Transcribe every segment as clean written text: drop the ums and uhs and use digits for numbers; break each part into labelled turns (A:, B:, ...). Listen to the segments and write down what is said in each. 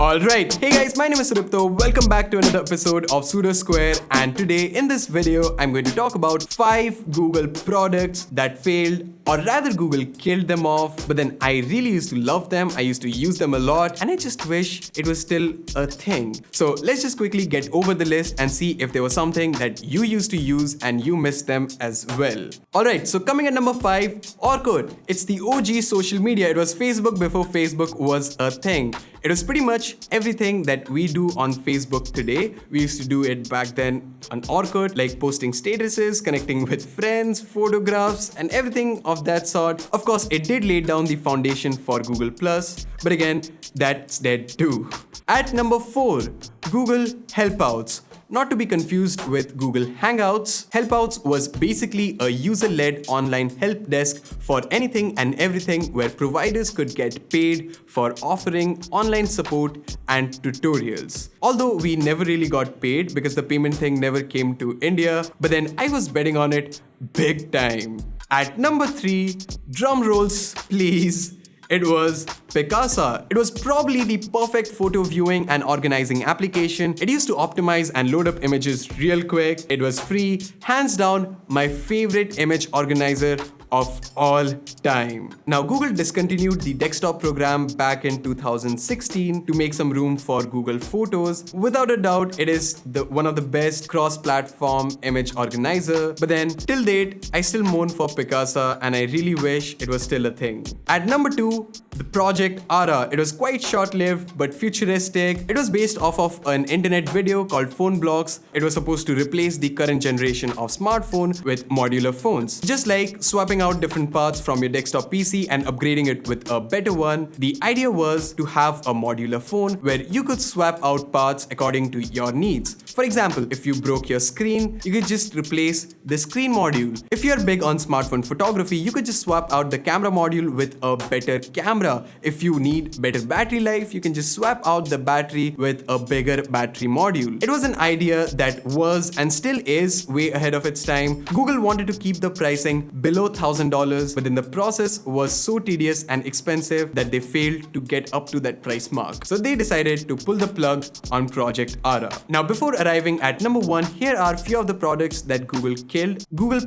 A: Alright, hey guys, my name is Suripto. Welcome back to another episode of Pseudo Square, and today in this video I'm going to talk about 5 Google products that failed, or rather Google killed them off, but then I really used to love them, I used to use them a lot, and I just wish it was still a thing. So let's just quickly get over the list and see if there was something that you used to use and you missed them as well. Alright, so coming at number 5, Orkut. It's the OG social media. It was Facebook before Facebook was a thing. It was pretty much everything that we do on Facebook today. We used to do it back then on Orkut, like posting statuses, connecting with friends, photographs, and everything of that sort. Of course, it did lay down the foundation for Google+, but again, that's dead too. At number 4, Google Helpouts. Not to be confused with Google Hangouts, Helpouts was basically a user-led online help desk for anything and everything where providers could get paid for offering online support and tutorials. Although we never really got paid because the payment thing never came to India, but then I was betting on it big time. At number 3, drum rolls please. It was Picasa. It was probably the perfect photo viewing and organizing application. It used to optimize and load up images real quick. It was free. Hands down, my favorite image organizer of all time. Now, Google discontinued the desktop program back in 2016 to make some room for Google Photos. Without a doubt, it is one of the best cross-platform image organizer. But then, till date, I still moan for Picasa and I really wish it was still a thing. At number 2, the Project Ara. It was quite short-lived but futuristic. It was based off of an internet video called Phone Blocks. It was supposed to replace the current generation of smartphone with modular phones. Just like swapping out different parts from your desktop PC and upgrading it with a better one, the idea was to have a modular phone where you could swap out parts according to your needs. For example, if you broke your screen, you could just replace the screen module. If you're big on smartphone photography, you could just swap out the camera module with a better camera. If you need better battery life, you can just swap out the battery with a bigger battery module. It was an idea that was and still is way ahead of its time. Google wanted to keep the pricing below $1,000, but then the process was so tedious and expensive that they failed to get up to that price mark. So they decided to pull the plug on Project Ara. Now, before arriving at number 1, here are a few of the products that Google killed. Google+.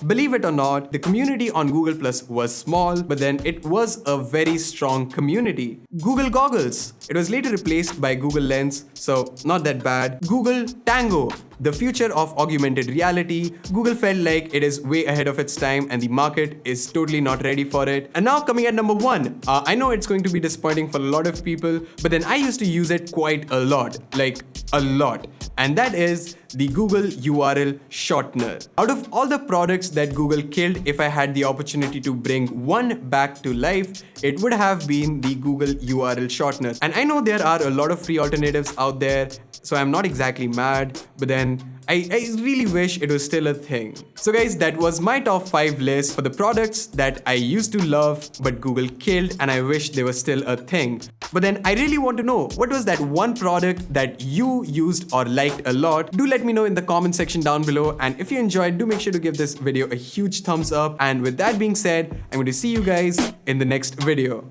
A: Believe it or not, the community on Google+ was small, but then it was a very strong community. Google Goggles. It was later replaced by Google Lens, so not that bad. Google Tango. The future of augmented reality. Google felt like it is way ahead of its time and the market is totally not ready for it. And now coming at number 1, I know it's going to be disappointing for a lot of people, but then I used to use it quite a lot, like a lot. And that is the Google URL shortener. Out of all the products that Google killed, if I had the opportunity to bring one back to life, it would have been the Google URL shortener. And I know there are a lot of free alternatives out there, so I'm not exactly mad, but then I really wish it was still a thing. So guys, that was my top 5 list for the products that I used to love but Google killed and I wish they were still a thing. But then I really want to know, what was that one product that you used or liked a lot? Do let me know in the comment section down below, and if you enjoyed, do make sure to give this video a huge thumbs up. And with that being said, I'm going to see you guys in the next video.